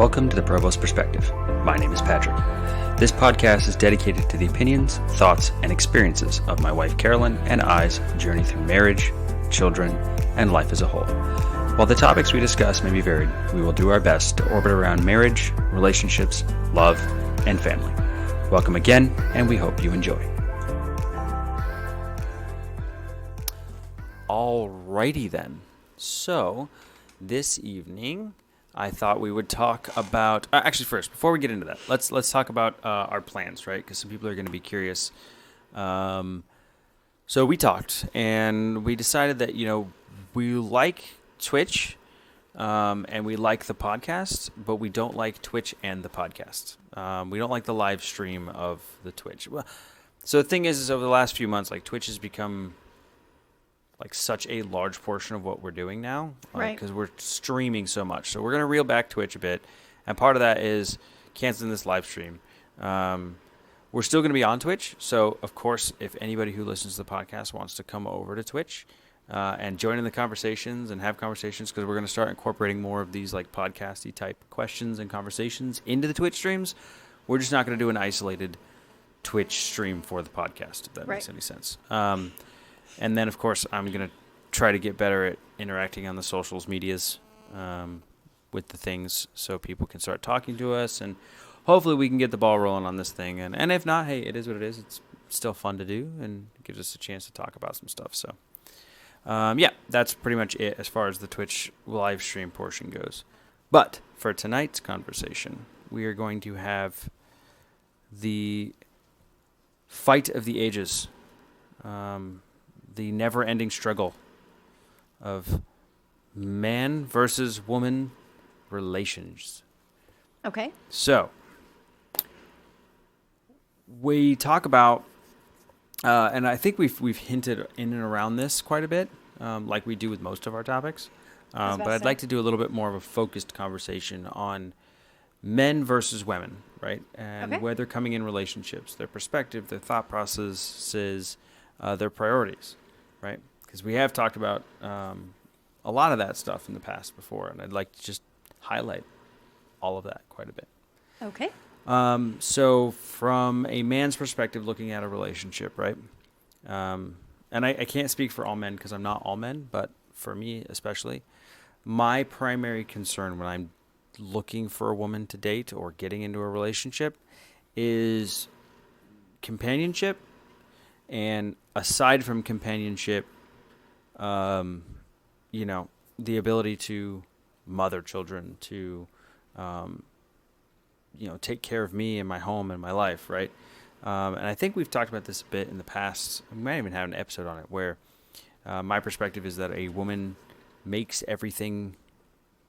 Welcome to the Provost Perspective. My name is Patrick. This podcast is dedicated to the opinions, thoughts, and experiences of my wife Carolyn and I's journey through marriage, children, and life as a whole. While the topics we discuss may be varied, we will do our best to orbit around marriage, relationships, love, and family. Welcome again, and we hope you enjoy. Alrighty then. So, this evening, I thought we would talk about... actually, first, before we get into that, let's talk about our plans, right? Because some people are going to be curious. So we talked, and we decided that, we like Twitch, and we like the podcast, but we don't like Twitch and the podcast. We don't like the live stream of the Twitch. Well, so the thing is over the last few months, Twitch has become... such a large portion of what we're doing now, right? Because we're streaming so much. So we're going to reel back Twitch a bit. And part of that is canceling this live stream. We're still going to be on Twitch. So, of course, if anybody who listens to the podcast wants to come over to Twitch and join in the conversations and have conversations, because we're going to start incorporating more of these podcasty type questions and conversations into the Twitch streams. We're just not going to do an isolated Twitch stream for the podcast, if that makes any sense. And then, of course, I'm going to try to get better at interacting on the socials medias with the things so people can start talking to us. And hopefully we can get the ball rolling on this thing. And if not, hey, it is what it is. It's still fun to do and it gives us a chance to talk about some stuff. So, that's pretty much it as far as the Twitch live stream portion goes. But for tonight's conversation, we are going to have the fight of the ages. The never-ending struggle of man versus woman relations. Okay. So, we talk about, and I think we've hinted in and around this quite a bit, like we do with most of our topics. But I'd like to do a little bit more of a focused conversation on men versus women, right? And where they're coming in relationships, their perspective, their thought processes, their priorities, right? Because we have talked about a lot of that stuff in the past before, and I'd like to just highlight all of that quite a bit. Okay. So from a man's perspective, looking at a relationship, right? And I can't speak for all men because I'm not all men, but for me especially, my primary concern when I'm looking for a woman to date or getting into a relationship is companionship. And aside from companionship, the ability to mother children, to, take care of me and my home and my life, right? And I think we've talked about this a bit in the past. We might even have an episode on it where my perspective is that a woman makes everything,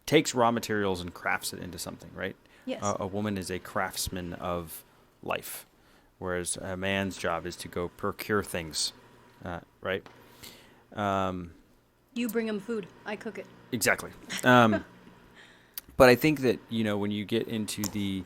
takes raw materials and crafts it into something, right? Yes. A woman is a craftsman of life. Whereas a man's job is to go procure things, right? You bring him food. I cook it. Exactly. But I think that, when you get into the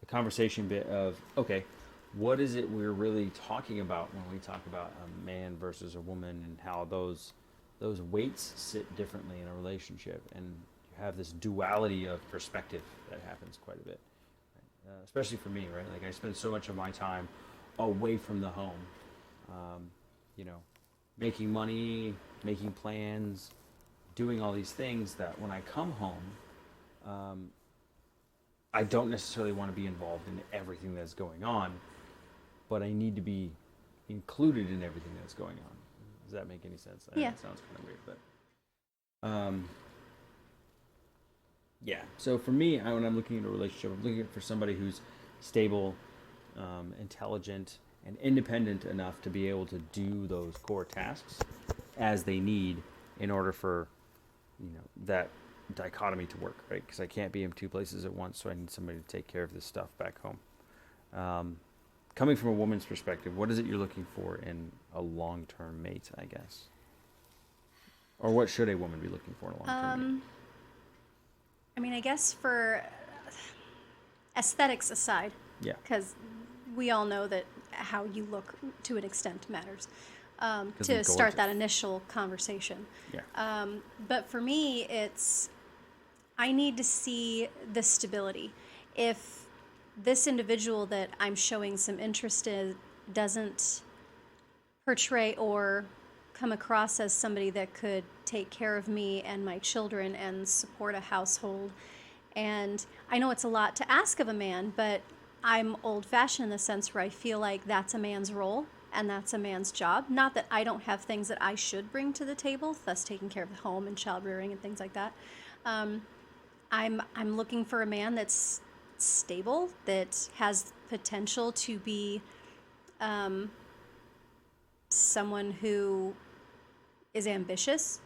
conversation bit of, okay, what is it we're really talking about when we talk about a man versus a woman and how those weights sit differently in a relationship. And you have this duality of perspective that happens quite a bit. Especially for me, right? I spend so much of my time away from the home, making money, making plans, doing all these things that when I come home, I don't necessarily want to be involved in everything that's going on, but I need to be included in everything that's going on. Does that make any sense? Yeah. It sounds kind of weird, but... Yeah. So for me, when I'm looking at a relationship, I'm looking for somebody who's stable, intelligent, and independent enough to be able to do those core tasks as they need in order for, that dichotomy to work, right? Because I can't be in two places at once, so I need somebody to take care of this stuff back home. Coming from a woman's perspective, what is it you're looking for in a long-term mate, I guess? Or what should a woman be looking for in a long-term mate? I guess for aesthetics aside, because we all know that how you look to an extent matters. to start that initial conversation. Yeah. But for me, it's I need to see the stability. If this individual that I'm showing some interest in doesn't portray or come across as somebody that could take care of me and my children and support a household. And I know it's a lot to ask of a man, but I'm old fashioned in the sense where I feel like that's a man's role and that's a man's job. Not that I don't have things that I should bring to the table, thus taking care of the home and child rearing and things like that. Um, I'm looking for a man that's stable, that has potential to be someone who is ambitious,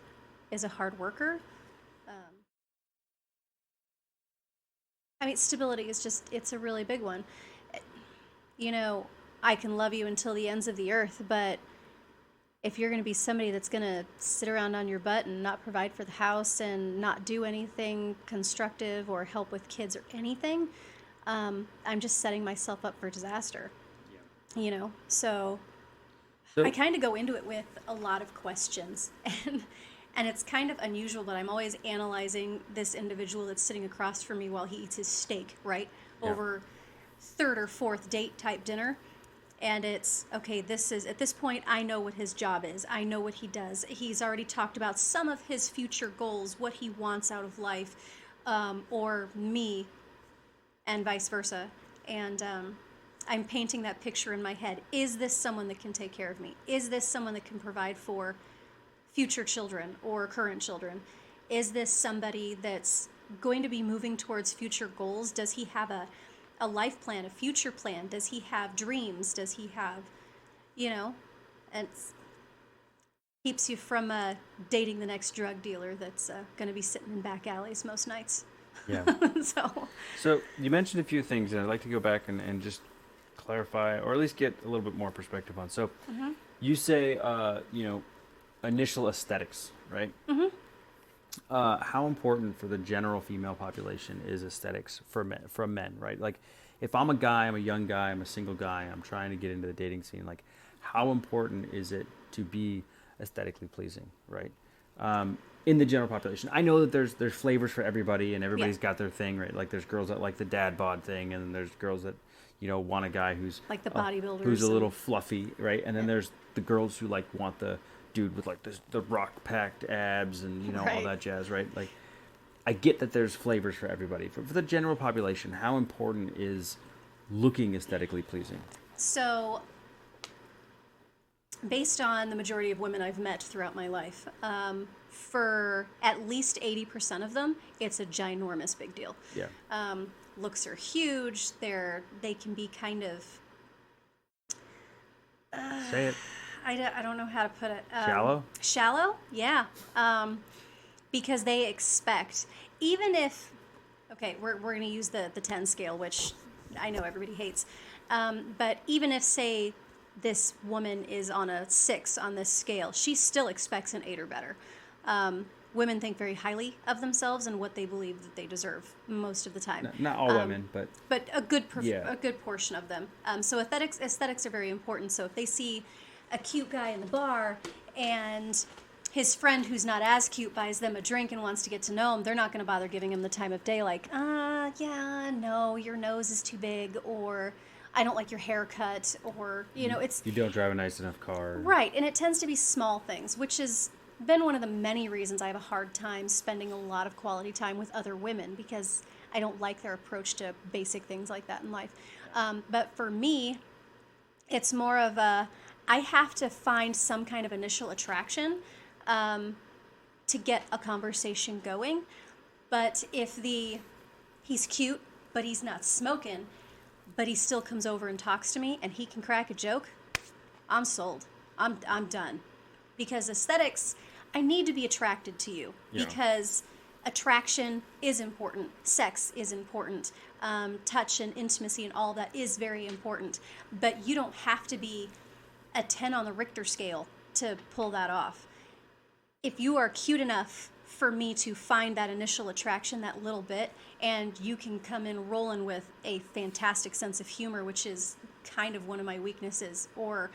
is a hard worker. I mean, stability is just, it's a really big one. You know, I can love you until the ends of the earth, but if you're going to be somebody that's going to sit around on your butt and not provide for the house and not do anything constructive or help with kids or anything, I'm just setting myself up for disaster. Yeah. You know, so I kind of go into it with a lot of questions, and it's kind of unusual, but I'm always analyzing this individual that's sitting across from me while he eats his steak, right? Yeah. Over third or fourth date type dinner. And it's, okay, this is, at this point, I know what his job is. I know what he does. He's already talked about some of his future goals, what he wants out of life, or me, and vice versa. And I'm painting that picture in my head. Is this someone that can take care of me? Is this someone that can provide for future children or current children? Is this somebody that's going to be moving towards future goals? Does he have a life plan, a future plan? Does he have dreams? Does he have, you know, and keeps you from dating the next drug dealer that's going to be sitting in back alleys most nights. Yeah. So you mentioned a few things, and I'd like to go back and just clarify, or at least get a little bit more perspective on. So you say, you know, initial aesthetics, right? Mm-hmm. How important for the general female population is aesthetics from men, right? Like, if I'm a guy, I'm a young guy, I'm a single guy, I'm trying to get into the dating scene, like, how important is it to be aesthetically pleasing, right? In the general population, I know that there's flavors for everybody, and everybody's got their thing, right? Like, there's girls that like the dad bod thing, and then there's girls that, you know, want a guy who's like the bodybuilders, who's a little fluffy, right? And then there's the girls who like want the dude with like the rock packed abs and, you know, all that jazz, right? Like, I get that there's flavors for everybody. For the general population, how important is looking aesthetically pleasing? So, based on the majority of women I've met throughout my life, for at least 80% of them, it's a ginormous big deal. Yeah. Looks are huge. They can be kind of say it. I don't know how to put it. Shallow? Shallow, yeah. Because they expect, even if, okay, we're going to use the 10 scale, which I know everybody hates. But even if, say, this woman is on a 6 on this scale, she still expects an 8 or better. Women think very highly of themselves and what they believe that they deserve most of the time. Not all women, but a good portion of them. So aesthetics are very important. So if they see a cute guy in the bar and his friend who's not as cute buys them a drink and wants to get to know him, they're not going to bother giving him the time of day, like, yeah, no, your nose is too big, or I don't like your haircut, or, you know, it's... You don't drive a nice enough car. Right, and it tends to be small things, which has been one of the many reasons I have a hard time spending a lot of quality time with other women, because I don't like their approach to basic things like that in life. But for me, it's more of a... I have to find some kind of initial attraction to get a conversation going. But if he's cute, but he's not smoking, but he still comes over and talks to me and he can crack a joke, I'm sold. I'm done. Because aesthetics, I need to be attracted to you. Yeah. Because attraction is important. Sex is important. Touch and intimacy and all that is very important. But you don't have to be a 10 on the Richter scale to pull that off. If you are cute enough for me to find that initial attraction, that little bit, and you can come in rolling with a fantastic sense of humor, which is kind of one of my weaknesses, or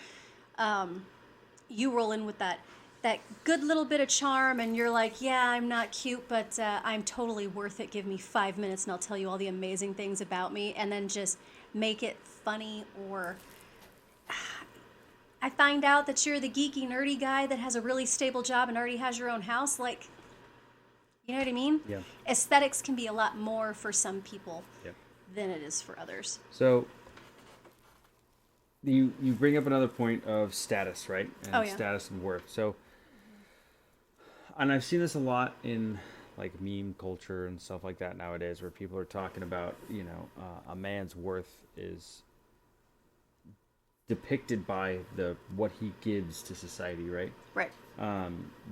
you roll in with that that good little bit of charm, and you're like, yeah, I'm not cute, but I'm totally worth it. Give me 5 minutes and I'll tell you all the amazing things about me, and then just make it funny. Or I find out that you're the geeky, nerdy guy that has a really stable job and already has your own house. Like, you know what I mean? Yeah. Aesthetics can be a lot more for some people Yeah. than it is for others. So you bring up another point of status, right? And Oh, yeah. status and worth. So, and I've seen this a lot in like meme culture and stuff like that nowadays, where people are talking about, a man's worth is depicted by what he gives to society, right? Right.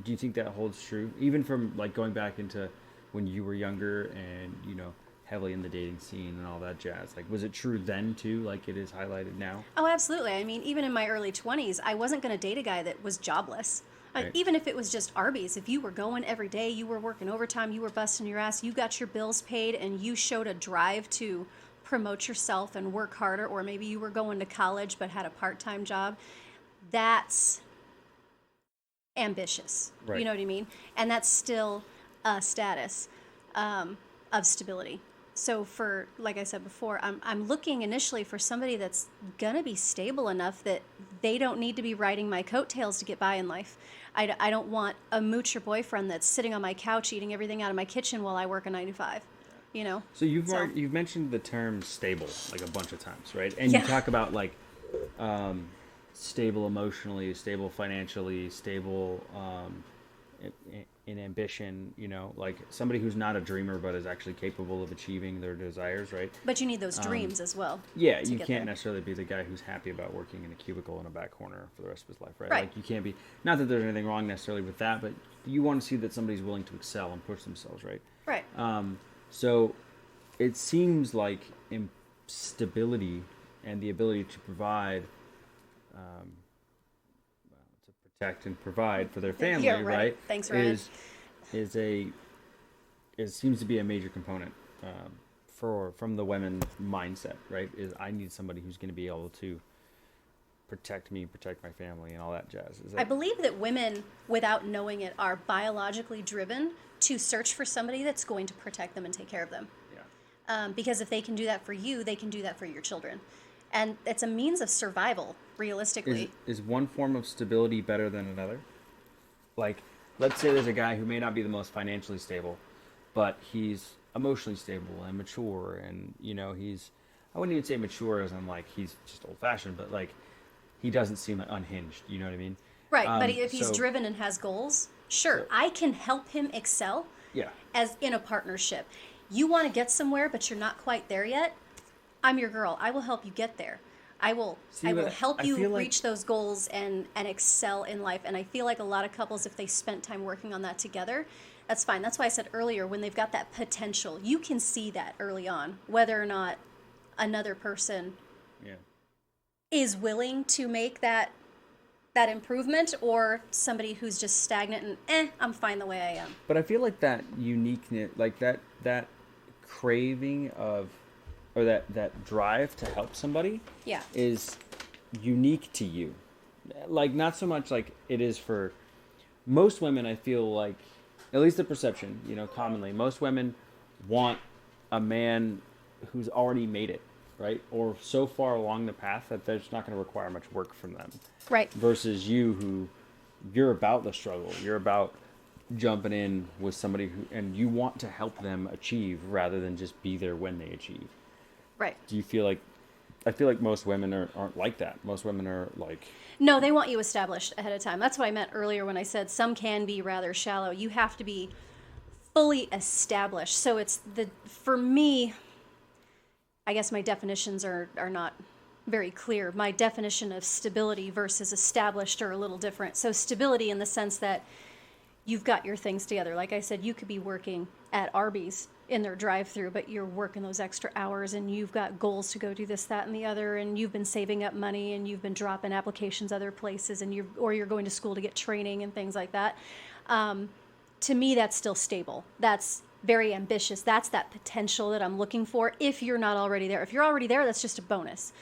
Do you think that holds true, even from like going back into when you were younger and heavily in the dating scene and all that jazz? Like, was it true then too, like it is highlighted now? Oh, absolutely. I mean, even in my early 20s, I wasn't going to date a guy that was jobless. Right. Even if it was just Arby's, if you were going every day, you were working overtime, you were busting your ass, you got your bills paid, and you showed a drive to promote yourself and work harder, or maybe you were going to college but had a part-time job, that's ambitious. Right. You know what I mean? And that's still a status of stability. So for, like I said before, I'm looking initially for somebody that's going to be stable enough that they don't need to be riding my coattails to get by in life. I don't want a moocher boyfriend that's sitting on my couch eating everything out of my kitchen while I work a 9 to 5, So you've mentioned the term stable like a bunch of times, right? And you talk about like stable emotionally, stable financially, stable in ambition, like somebody who's not a dreamer but is actually capable of achieving their desires, right? But you need those dreams as well. Yeah, to you get can't there. necessarily be the guy who's happy about working in a cubicle in a back corner for the rest of his life, right? Right. Like you can't be, not that there's anything wrong necessarily with that, but you want to see that somebody's willing to excel and push themselves, right? Right. So it seems like stability and the ability to provide, to protect and provide for their family, Yeah, right. Thanks, Ryan. Seems to be a major component from the women mindset, right? Is I need somebody who's going to be able to protect me, protect my family, and all that jazz. I believe that women, without knowing it, are biologically driven to search for somebody that's going to protect them and take care of them. Yeah. Because if they can do that for you, they can do that for your children. And it's a means of survival, realistically. Is one form of stability better than another? Like, let's say there's a guy who may not be the most financially stable, but he's emotionally stable and mature, and I wouldn't even say mature as in like he's just old-fashioned, but like he doesn't seem unhinged. You know what I mean? Right, but if he's driven and has goals, sure, I can help him excel. Yeah. As in a partnership. You want to get somewhere, but you're not quite there yet. I'm your girl. I will help you get there. I will help you reach those goals and excel in life. And I feel like a lot of couples, if they spent time working on that together, that's fine. That's why I said earlier, when they've got that potential, you can see that early on, whether or not another person is willing to make that improvement, or somebody who's just stagnant and I'm fine the way I am. But I feel like that uniqueness, like that craving of, or that drive to help somebody, is unique to you. Like, not so much like it is for most women. I feel like, at least the perception, commonly, most women want a man who's already made it, right? Or so far along the path that there's not going to require much work from them. Right. Versus you're about the struggle. You're about jumping in with somebody and you want to help them achieve rather than just be there when they achieve. Right. Do you feel like, I feel like most women aren't like that. Most women are like... No, they want you established ahead of time. That's what I meant earlier when I said some can be rather shallow. You have to be fully established. So for me, I guess my definitions are not very clear. My definition of stability versus established are a little different. So stability in the sense that you've got your things together. Like I said, you could be working at Arby's in their drive-through, but you're working those extra hours and you've got goals to go do this, that, and the other, and you've been saving up money and you've been dropping applications other places, and you're going to school to get training and things like that. To me, that's still stable. That's very ambitious. That's that potential that I'm looking for if you're not already there. If you're already there, that's just a bonus.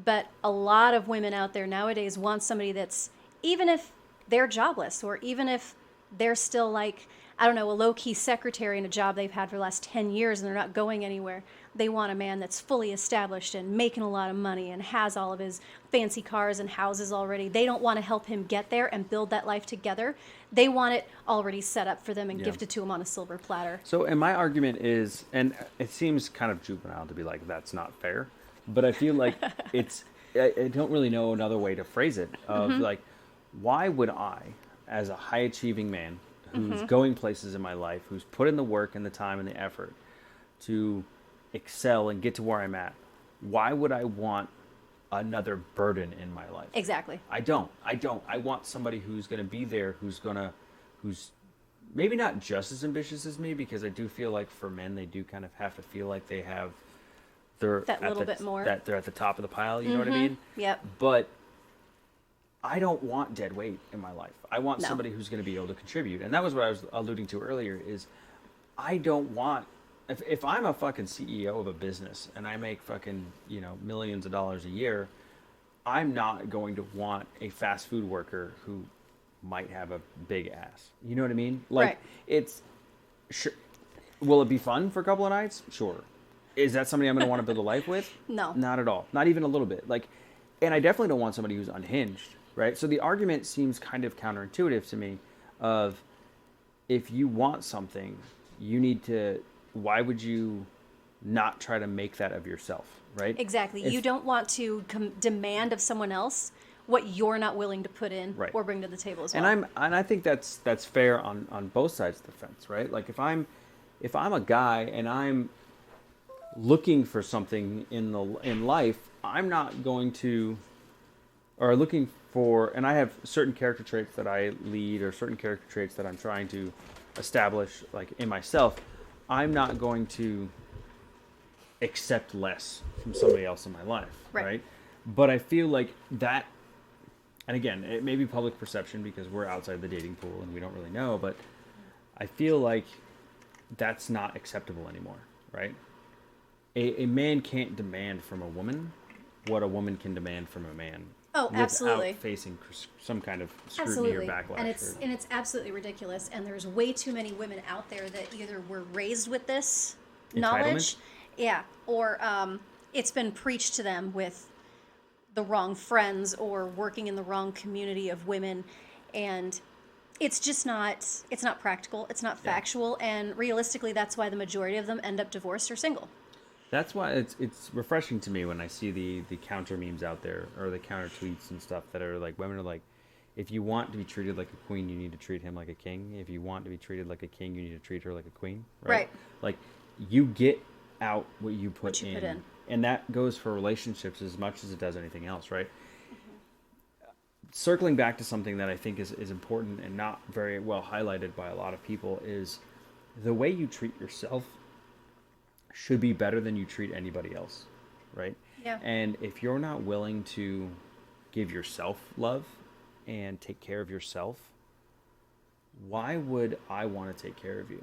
But a lot of women out there nowadays want somebody that's, even if they're jobless, or even if they're still like, I don't know, a low-key secretary in a job they've had for the last 10 years and they're not going anywhere. They want a man that's fully established and making a lot of money and has all of his fancy cars and houses already. They don't want to help him get there and build that life together. They want it already set up for them and Yeah. gifted to them on a silver platter. So, and my argument is, and it seems kind of juvenile to be like, that's not fair, but I feel like I don't really know another way to phrase it. Of like, why would I, as a high achieving man who's going places in my life, who's put in the work and the time and the effort to excel and get to where I'm at, why would I want another burden in my life? Exactly. I don't. I want somebody who's going to be there, who's maybe not just as ambitious as me, because I do feel like for men, they do kind of have to feel like they have That little bit more. that they're at the top of the pile. You know what I mean? Yep. But I don't want dead weight in my life. I want No. somebody who's going to be able to contribute. And that was what I was alluding to earlier is I don't want, if I'm a fucking CEO of a business and I make fucking, millions of dollars a year, I'm not going to want a fast food worker who might have a big ass. You know what I mean? Like Right. it's sure. Will it be fun for a couple of nights? Sure. Is that somebody I'm going to want to build a life with? No. Not at all. Not even a little bit. Like, and I definitely don't want somebody who's unhinged, right? So the argument seems kind of counterintuitive to me of if you want something, you need to, why would you not try to make that of yourself, right? Exactly. If- You don't want to demand of someone else what you're not willing to put in Right. or bring to the table as well. And I think that's fair on both sides of the fence, right? Like if I'm a guy and I'm looking for something in life, I'm not going to, or looking for, and I have certain character traits that I lead or certain character traits that I'm trying to establish like in myself. I'm not going to accept less from somebody else in my life, Right. right? But I feel like that, and again, it may be public perception because we're outside the dating pool and we don't really know, but I feel like that's not acceptable anymore, right? A man can't demand from a woman what a woman can demand from a man. Oh, absolutely. Without facing some kind of scrutiny Absolutely. or backlash. And it's absolutely ridiculous. And there's way too many women out there that either were raised with this knowledge, yeah, or it's been preached to them with the wrong friends or working in the wrong community of women, and it's just not practical. It's not factual, and realistically, that's why the majority of them end up divorced or single. That's why it's refreshing to me when I see the counter memes out there or the counter tweets and stuff that are like, women are like, if you want to be treated like a queen, you need to treat him like a king. If you want to be treated like a king, you need to treat her like a queen. Right. Like you get out what you put What you put in. And that goes for relationships as much as it does anything else, right? Circling back to something that I think is important and not very well highlighted by a lot of people is the way you treat yourself should be better than you treat anybody else, right? Yeah. And if you're not willing to give yourself love and take care of yourself, why would I want to take care of you,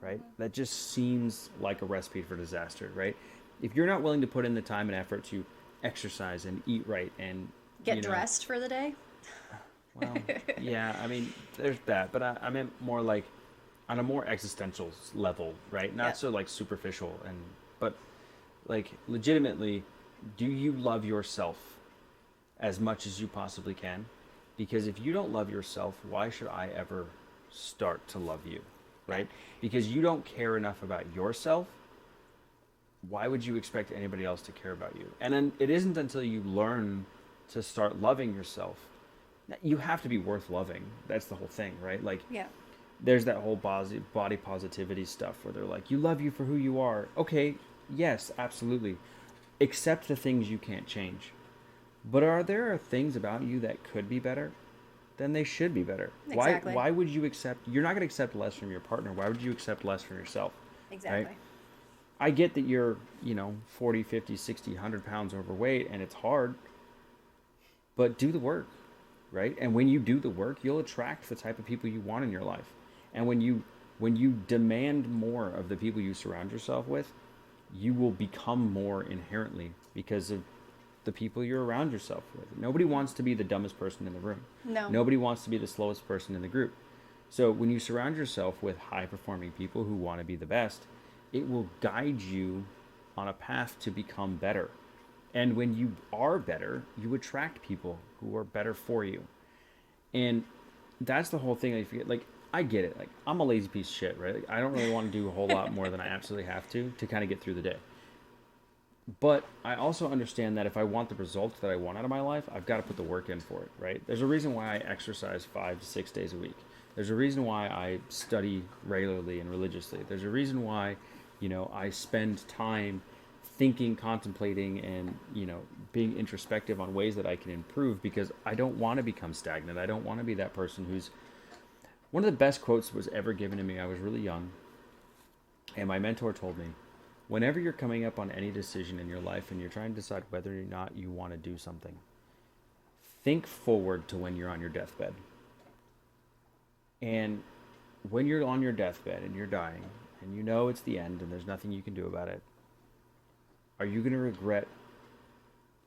right? That just seems like a recipe for disaster, right? If you're not willing to put in the time and effort to exercise and eat right and Get dressed for the day. well, yeah, I mean, there's that, but I meant more like on a more existential level, right? Not Yep. so like superficial but like legitimately, do you love yourself as much as you possibly can? Because if you don't love yourself, why should I ever start to love you, right? Because you don't care enough about yourself. Why would you expect anybody else to care about you? And then it isn't until you learn to start loving yourself. You have to be worth loving. That's the whole thing, right? Like, Yeah. there's that whole body positivity stuff where they're like, you love you for who you are. Okay, yes, absolutely. Accept the things you can't change. But are there things about you that could be better? Then they should be better. Exactly. Why would you accept, you're not going to accept less from your partner. Why would you accept less from yourself? Exactly. Right? I get that you're, 40, 50, 60, 100 pounds overweight and it's hard, but do the work, right? And when you do the work, you'll attract the type of people you want in your life. And when you demand more of the people you surround yourself with, you will become more inherently because of the people you're around yourself with. Nobody wants to be the dumbest person in the room. No. Nobody wants to be the slowest person in the group. So when you surround yourself with high-performing people who want to be the best, it will guide you on a path to become better. And when you are better, you attract people who are better for you. And that's the whole thing. Like, I get it. Like, I'm a lazy piece of shit, right? Like, I don't really want to do a whole lot more than I absolutely have to kind of get through the day. But I also understand that if I want the results that I want out of my life, I've got to put the work in for it, right? There's a reason why I exercise 5 to 6 days a week. There's a reason why I study regularly and religiously. There's a reason why, I spend time thinking, contemplating, and, being introspective on ways that I can improve, because I don't want to become stagnant. I don't want to be that person who's... One of the best quotes that was ever given to me, I was really young, and my mentor told me, whenever you're coming up on any decision in your life and you're trying to decide whether or not you want to do something, think forward to when you're on your deathbed. And when you're on your deathbed and you're dying, and you know it's the end and there's nothing you can do about it, are you going to regret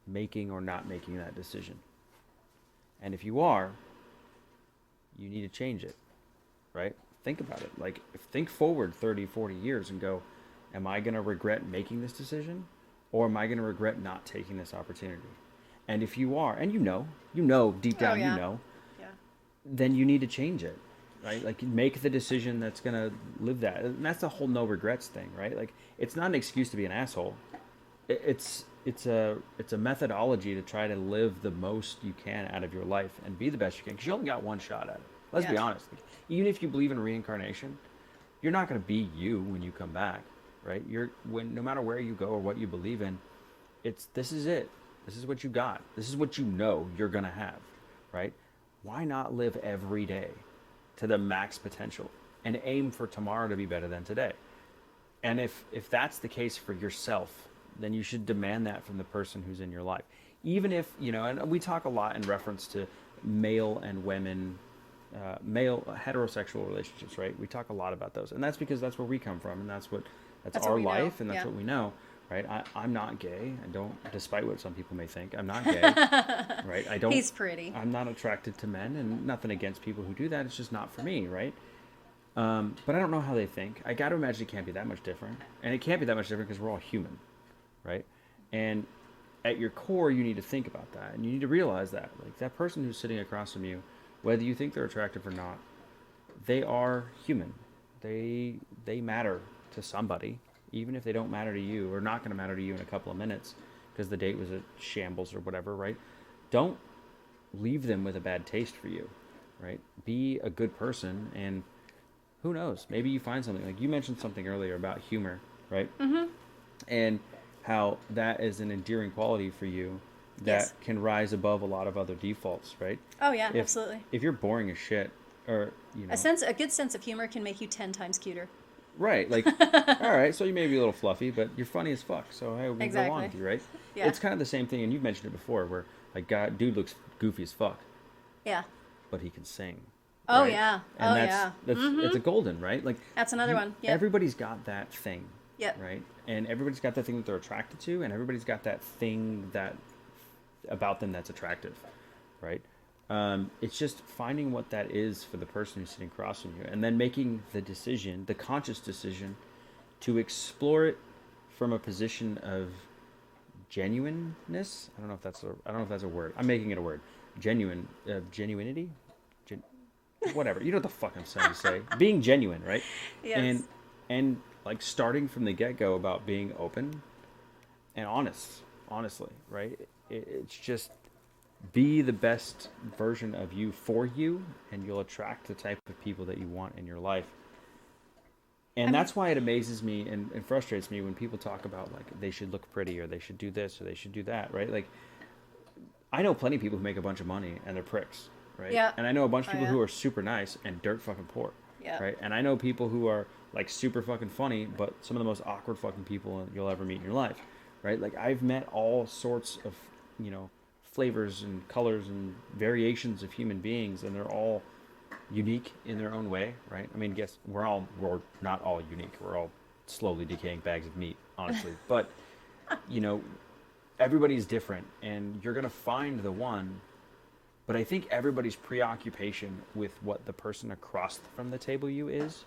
making or not making that decision? And if you are, you need to change it, right? Think about it. Like, think forward 30, 40 years and go, am I going to regret making this decision, or am I going to regret not taking this opportunity? And if you are, and you know deep down, Yeah. then you need to change it, right? Like, make the decision that's going to live that. And that's the whole no regrets thing, right? Like, it's not an excuse to be an asshole. It's a methodology to try to live the most you can out of your life and be the best you can, because you only got one shot at it. Let's be honest. Like, even if you believe in reincarnation, you're not going to be you when you come back, right? No matter where you go or what you believe in, this is it. This is what you got. This is what you're going to have, right? Why not live every day to the max potential and aim for tomorrow to be better than today? And if that's the case for yourself, then you should demand that from the person who's in your life. Even if, and we talk a lot in reference to male and women, male heterosexual relationships, right? We talk a lot about those. And that's because that's where we come from, and that's our life, and that's what we know, right? I'm not gay. I don't, despite what some people may think, I'm not gay, right? I don't. He's pretty. I'm not attracted to men, and nothing against people who do that. It's just not for me, right? But I don't know how they think. I got to imagine it can't be that much different. And it can't be that much different because we're all human, right? And at your core, you need to think about that. And you need to realize that. Like, that person who's sitting across from you, whether you think they're attractive or not, they are human. They matter to somebody, even if they don't matter to you, or not going to matter to you in a couple of minutes because the date was a shambles or whatever, right? Don't leave them with a bad taste for you, right? Be a good person, and who knows? Maybe you find something. Like, you mentioned something earlier about humor, right? Mm-hmm. And how that is an endearing quality for you that can rise above a lot of other defaults, right? Oh yeah, absolutely. If you're boring as shit, or a good sense of humor can make you 10 times cuter. right? Like, all right, so you may be a little fluffy, but you're funny as fuck. So hey, we'll go along with you, right? Yeah. It's kind of the same thing, and you've mentioned it before, where like dude looks goofy as fuck, Yeah. but he can sing. Oh right? yeah. And that's it's a golden, right? Like, that's another one. Yeah. Everybody's got that thing. Yep. Right? And everybody's got that thing that they're attracted to, and everybody's got that thing that about them that's attractive, right? It's just finding what that is for the person who's sitting across from you, and then making the conscious decision, to explore it from a position of genuineness. I don't know if that's a word. I'm making it a word. Genuinity, whatever. You know what the fuck I'm trying to say. Being genuine, right? Yes. And like, starting from the get-go about being open and honestly, right? It's just be the best version of you for you, and you'll attract the type of people that you want in your life. And that's why it amazes me and frustrates me when people talk about, like, they should look pretty, or they should do this, or they should do that, right? Like, I know plenty of people who make a bunch of money and they're pricks, right? Yeah. And I know a bunch of people who are super nice and dirt fucking poor. Yeah. Right? And I know people who are, like, super fucking funny, but some of the most awkward fucking people you'll ever meet in your life, right? Like, I've met all sorts of, flavors and colors and variations of human beings, and they're all unique in their own way, right? I mean, guess we're not all unique. We're all slowly decaying bags of meat, honestly. But, everybody's different, and you're gonna find the one. But I think everybody's preoccupation with what the person across from the table you is,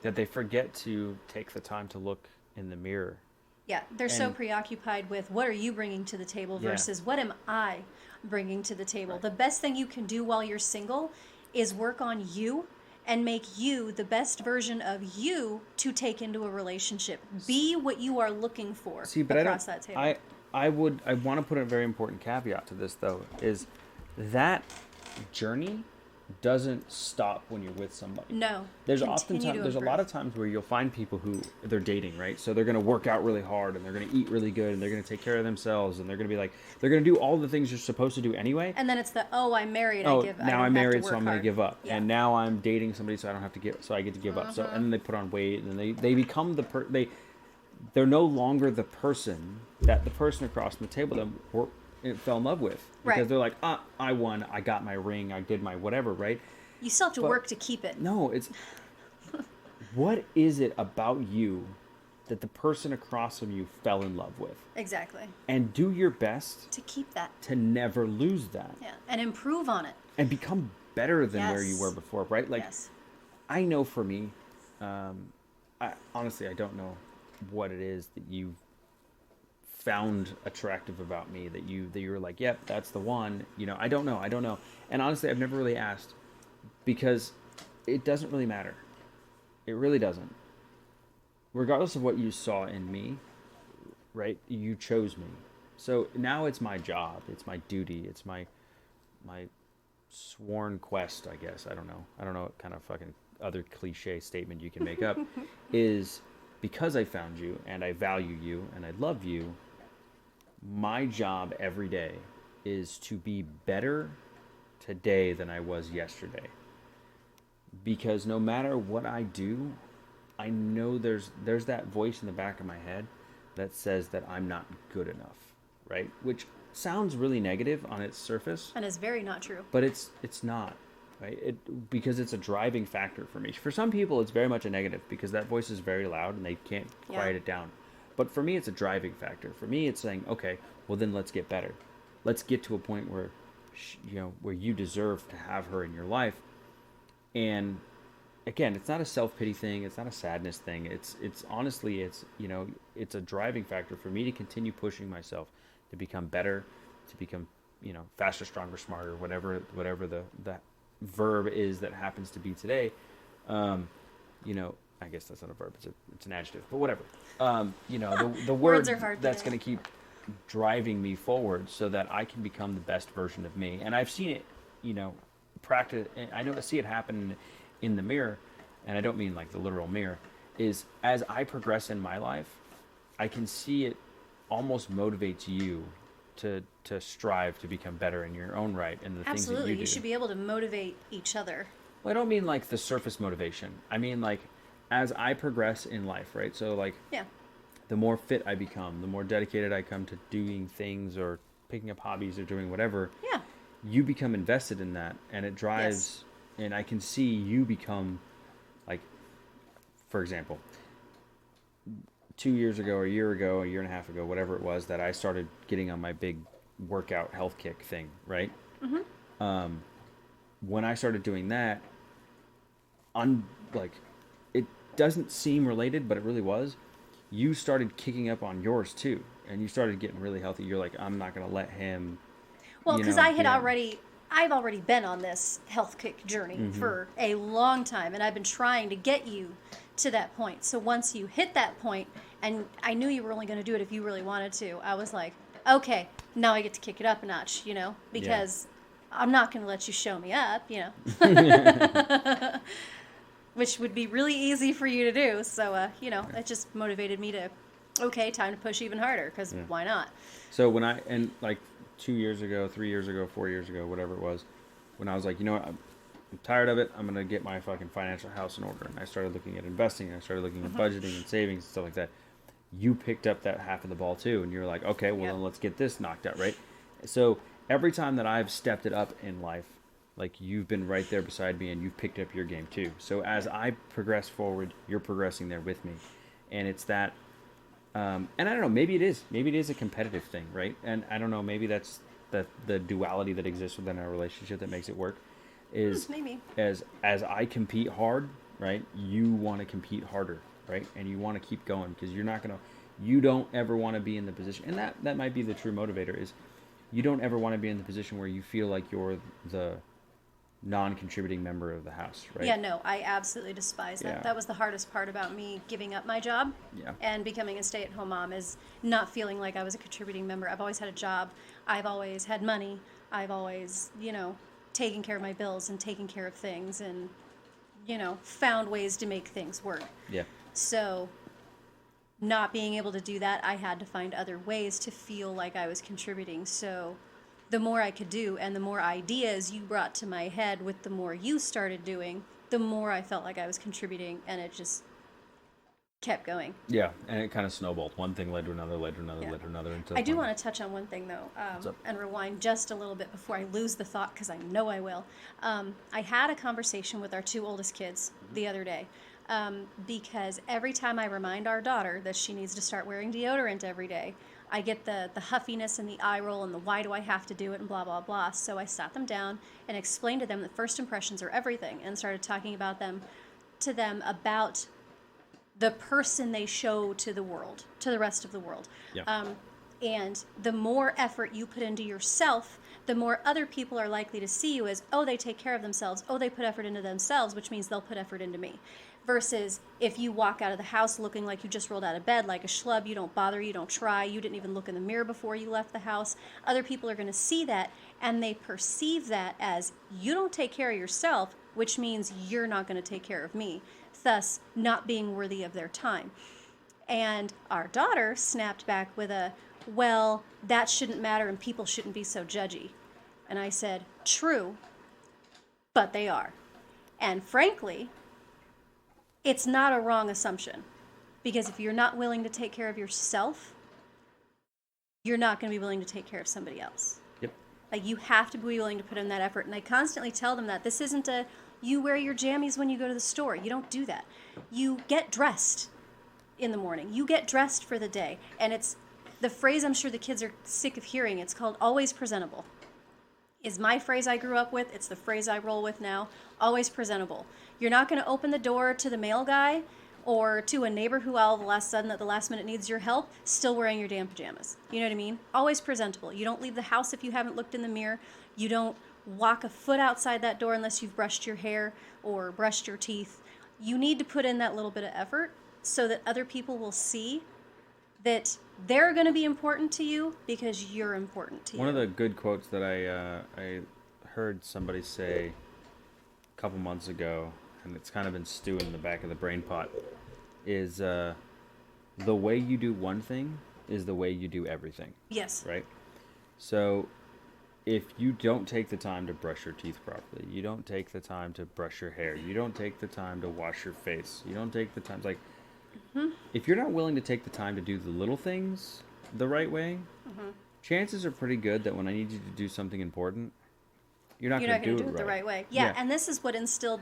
that they forget to take the time to look in the mirror. Yeah, they're so And- preoccupied with what are you bringing to the table Yeah. versus what am I bringing to the table. Right. The best thing you can do while you're single is work on you and make you the best version of you to take into a relationship. Be what you are looking for See, but across that table. I want to put a very important caveat to this though, is that journey doesn't stop when you're with somebody. No. There's continue to there's a improve. lot of times where you'll find people who they're dating, right? So they're going to work out really hard, and they're going to eat really good, and they're going to take care of themselves, and they're going to be like, they're going to do all the things you're supposed to do anyway. And then it's the I'm married. Oh, I don't now I'm have married, to so work I'm going hard. to give up. Yeah. And now I'm dating somebody, so I don't have to give, so I get to give up. So and then they put on weight, and then they become they're no longer the person that the person across from the table that fell in love with, because Right. they're like, I won, I got my ring, I did my whatever, right? You still have to But- work to keep it. No, it's what is it about you that the person across from you fell in love with? Exactly. And do your best To keep that. to never lose that Yeah. And improve on it. and become better than where you Yes. were before, right? Like Yes. I know for me, honestly, I don't know what it is that you found attractive about me that you were like, yep, that's the one. You know, I don't know. And honestly, I've never really asked, because it doesn't really matter. It really doesn't. Regardless of what you saw in me, right? You chose me. So now it's my job. It's my duty. It's my sworn quest, I guess. I don't know what kind of fucking other cliche statement you can make up. Is because I found you and I value you and I love you, my job every day is to be better today than I was yesterday. Because no matter what I do, I know there's that voice in the back of my head that says that I'm not good enough, right? Which sounds really negative on its surface, And it's very not true. but it's not, right? Because it's a driving factor for me. For some people, it's very much a negative because that voice is very loud and they can't quiet it down. But for me, it's a driving factor. For me, it's saying, okay, well then let's get better. Let's get to a point where, where you deserve to have her in your life. And again, it's not a self-pity thing. It's not a sadness thing. It's honestly, it's a driving factor for me to continue pushing myself to become better, to become, faster, stronger, smarter, whatever the verb is that happens to be today. I guess that's not a verb. It's an adjective, but whatever. The word Words are hard that's today. going to keep driving me forward so that I can become the best version of me. And I've seen it, practice. I see it happen in the mirror, and I don't mean like the literal mirror. Is as I progress in my life, I can see it almost motivates you to strive to become better in your own right and the things that Absolutely. you do. You should be able to motivate each other. Well, I don't mean like the surface motivation. I mean like as I progress in life, right? So like Yeah. the more fit I become, the more dedicated I come to doing things or picking up hobbies or doing whatever, Yeah. you become invested in that, and it drives, and I can see you become, like, for example, 2 years ago, or a year ago, a year and a half ago, whatever it was, that I started getting on my big workout health kick thing, right? When I started doing that, it doesn't seem related, but it really was. You started kicking up on yours too, and you started getting really healthy. You're like, I'm not going to let him. Well, because I've be- already been on this health kick journey Mm-hmm. for a long time, and I've been trying to get you to that point. So once you hit that point, and I knew you were only going to do it if you really wanted to, I was like, okay, now I get to kick it up a notch, because I'm not going to let you show me up, which would be really easy for you to do. So, it just motivated me to, okay, time to push even harder, because why not? So when like 2 years ago, 3 years ago, 4 years ago, whatever it was, when I was like, you know what, I'm tired of it. I'm going to get my fucking financial house in order. And I started looking at investing, and I started looking at budgeting and savings and stuff like that. You picked up that half of the ball too. And you're like, okay, well then let's get this knocked out, right? So every time that I've stepped it up in life, like you've been right there beside me and you've picked up your game too. So as I progress forward, you're progressing there with me. And it's that And I don't know, maybe it is. Maybe it is a competitive thing, right? And I don't know, maybe that's the duality that exists within our relationship that makes it work. Is Maybe. as I compete hard, right? You want to compete harder, right? And you want to keep going because you don't ever want to be in the position, and that might be the true motivator is you don't ever want to be in the position where you feel like you're the non-contributing member of the house, right? Yeah, no, I absolutely despise that. Yeah. That was the hardest part about me giving up my job Yeah. and becoming a stay-at-home mom is not feeling like I was a contributing member. I've always had a job. I've always had money. I've always, taken care of my bills and taken care of things and, found ways to make things work. Yeah. So not being able to do that, I had to find other ways to feel like I was contributing. So the more I could do and the more ideas you brought to my head with the more you started doing, the more I felt like I was contributing, and it just kept going. Yeah, and it kind of snowballed. One thing led to another, Yeah. led to another. Until I do want to touch on one thing, though, up? and rewind just a little bit before I lose the thought, because I know I will. I had a conversation with our two oldest kids the other day, because every time I remind our daughter that she needs to start wearing deodorant every day, I get the huffiness and the eye roll and the why do I have to do it and blah, blah, blah. So I sat them down and explained to them that first impressions are everything and started talking about them to them about the person they show to the world, to the rest of the world. Yeah. And the more effort you put into yourself, the more other people are likely to see you as, oh, they take care of themselves. Oh, they put effort into themselves, which means they'll put effort into me. Versus if you walk out of the house looking like you just rolled out of bed like a schlub, you don't bother, you don't try, you didn't even look in the mirror before you left the house, other people are going to see that and they perceive that as you don't take care of yourself, which means you're not going to take care of me, thus not being worthy of their time. And our daughter snapped back with a, well, that shouldn't matter and people shouldn't be so judgy. And I said, true, but they are. And frankly, it's not a wrong assumption, because if you're not willing to take care of yourself, you're not going to be willing to take care of somebody else. Yep. Like, you have to be willing to put in that effort. And I constantly tell them that this isn't a, you wear your jammies when you go to the store. You don't do that. You get dressed in the morning. You get dressed for the day. And it's the phrase I'm sure the kids are sick of hearing. It's called always presentable. Is my phrase I grew up with. It's the phrase I roll with now. Always presentable. You're not going to open the door to the mail guy or to a neighbor who all of a sudden at the last minute needs your help, still wearing your damn pajamas. You know what I mean? Always presentable. You don't leave the house if you haven't looked in the mirror. You don't walk a foot outside that door unless you've brushed your hair or brushed your teeth. You need to put in that little bit of effort so that other people will see that they're going to be important to you because you're important to you. One of the good quotes that I heard somebody say a couple months ago, and it's kind of been stewing in the back of the brain pot, is the way you do one thing is the way you do everything. Yes. Right? So if you don't take the time to brush your teeth properly, you don't take the time to brush your hair, you don't take the time to wash your face, you don't take the time, like, if you're not willing to take the time to do the little things the right way, chances are pretty good that when I need you to do something important, you're not going to do it the right way. Yeah, and this is what instilled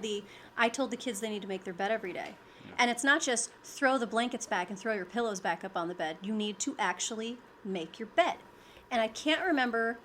I told the kids they need to make their bed every day. Yeah. And it's not just throw the blankets back and throw your pillows back up on the bed. You need to actually make your bed. And I can't remember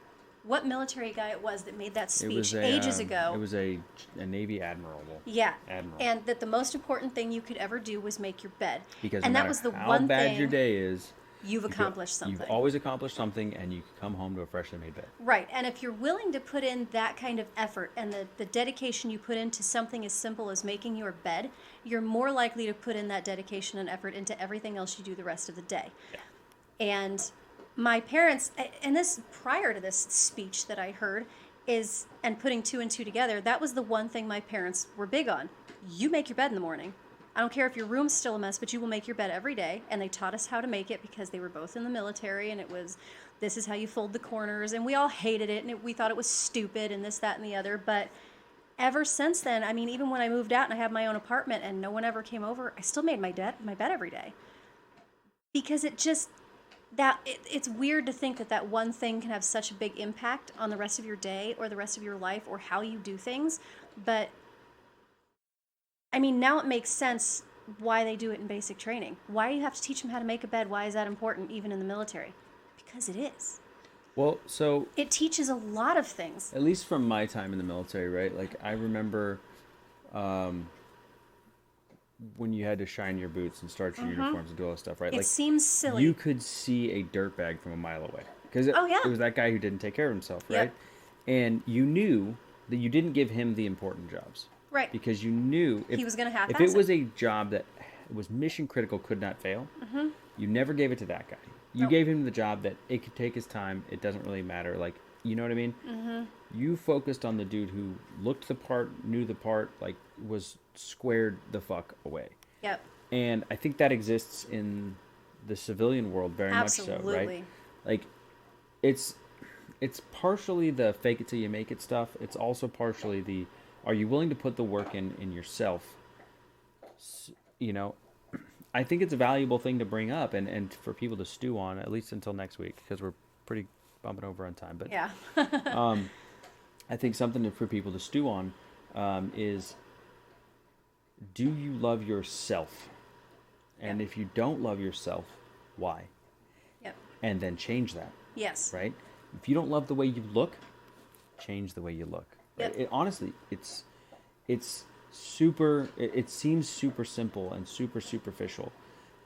what military guy it was that made that speech ages ago. It was a Navy admiral. Yeah. And that the most important thing you could ever do was make your bed. Because and no that was the how one bad thing your day is, you've accomplished something. You've always accomplished something, and you can come home to a freshly made bed. Right. And if you're willing to put in that kind of effort and the dedication you put into something as simple as making your bed, you're more likely to put in that dedication and effort into everything else you do the rest of the day. Yeah. And my parents, and this prior to this speech that I heard, and putting two and two together, that was the one thing my parents were big on. You make your bed in the morning. I don't care if your room's still a mess, but you will make your bed every day. And they taught us how to make it because they were both in the military, and it was, this is how you fold the corners, and we all hated it, and we thought it was stupid, and this, that, and the other. But ever since then, I mean, even when I moved out and I had my own apartment and no one ever came over, I still made my bed every day. Because it just, it's weird to think that one thing can have such a big impact on the rest of your day or the rest of your life or how you do things. But I mean, now it makes sense why they do it in basic training. Why do you have to teach them how to make a bed? Why is that important even in the military? Because it is. Well, so It teaches a lot of things. at least from my time in the military, right? Like I remember when you had to shine your boots and starch your uniforms and do all this stuff, right? It Like seems silly. you could see a dirtbag from a mile away because it, Oh, yeah. it was that guy who didn't take care of himself, Yep. right? And you knew that you didn't give him the important jobs Right. because you knew He was gonna half-ass if it was it. a job that was mission critical, could not fail, you never gave it to that guy. You Nope. gave him the job that it could take his time. It doesn't really matter. Like, you know what I mean? You focused on the dude who looked the part, knew the part, like was squared the fuck away. Yep. And I think that exists in the civilian world very much so, right? Absolutely. Like, it's partially the fake it till you make it stuff. It's also partially the, are you willing to put the work in yourself? You know, I think it's a valuable thing to bring up and for people to stew on, at least until next week, because we're pretty bumping over on time. But Yeah. I think something for people to stew on is, do you love yourself? And Yeah. if you don't love yourself, why? Yep. And then change that, Yes. right? If you don't love the way you look, change the way you look. Right? Yep. Honestly, it's super, it seems super simple and super superficial,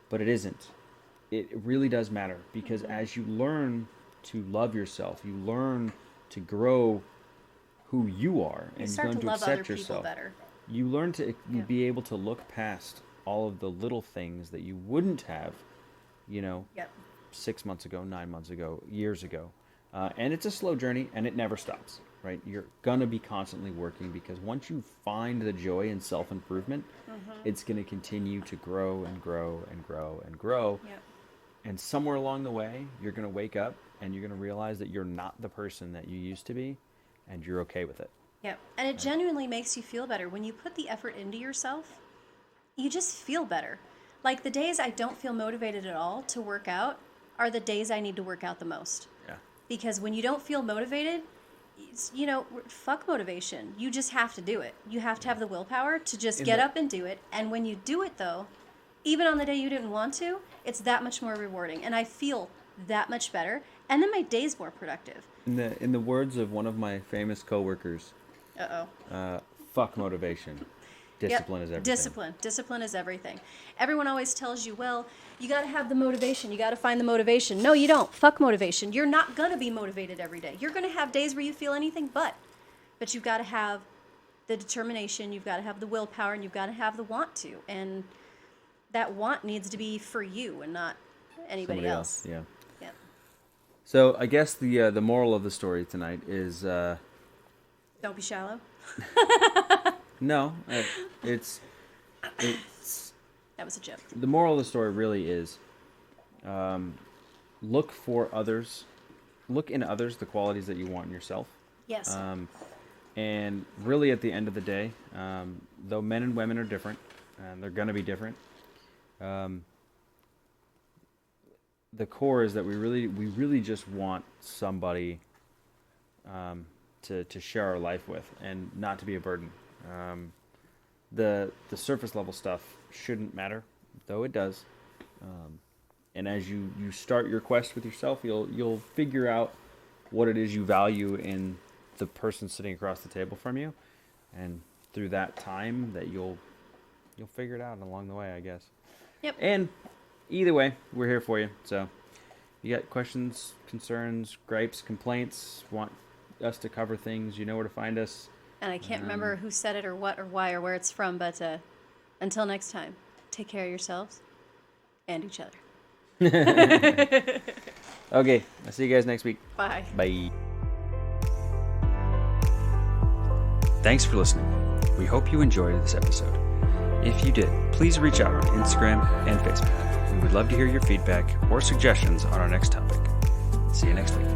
but it isn't. It really does matter because as you learn to love yourself, you learn to grow who you are You and start learn to to love other accept people yourself. better. You learn to Yeah. be able to look past all of the little things that you wouldn't have, you know, Yep. 6 months ago, 9 months ago, years ago. And it's a slow journey and it never stops, right? You're going to be constantly working because once you find the joy in self-improvement, it's going to continue to grow and grow and grow and grow. Yep. And somewhere along the way, you're going to wake up and you're going to realize that you're not the person that you used to be and you're okay with it. Yep. And it genuinely makes you feel better. When you put the effort into yourself, you just feel better. Like the days I don't feel motivated at all to work out are the days I need to work out the most. Yeah. Because when you don't feel motivated, you know, fuck motivation. You just have to do it. You have to have the willpower to just get up and do it. And when you do it, though, even on the day you didn't want to, it's that much more rewarding. And I feel that much better. And then my day's more productive. In the words of one of my famous coworkers, Uh-oh. fuck motivation. Discipline is everything. Discipline is everything. Everyone always tells you, well, you got to have the motivation. You got to find the motivation. No, you don't. Fuck motivation. You're not going to be motivated every day. You're going to have days where you feel anything but you've got to have the determination. You've got to have the willpower, and you've got to have the want to. And that want needs to be for you and not anybody Somebody else. Yeah. Yeah. So I guess the moral of the story tonight is Don't be shallow. no, it's That was a joke. the moral of the story really is look for others, look in others the qualities that you want in yourself. Yes. And really, at the end of the day, though men and women are different, and they're going to be different, the core is that we really just want somebody to share our life with, and not to be a burden. The surface level stuff shouldn't matter, though it does. And as you start your quest with yourself, you'll figure out what it is you value in the person sitting across the table from you, and through that time that you'll figure it out along the way, I guess. Yep. And either way, we're here for you. So you got questions, concerns, gripes, complaints, want us to cover things, you know where to find us. And I can't remember who said it or what or why or where it's from, but until next time, take care of yourselves and each other. Okay, I'll see you guys next week. Bye. Bye. Thanks for listening. We hope you enjoyed this episode. If you did, please reach out on Instagram and Facebook. We would love to hear your feedback or suggestions on our next topic. See you next week.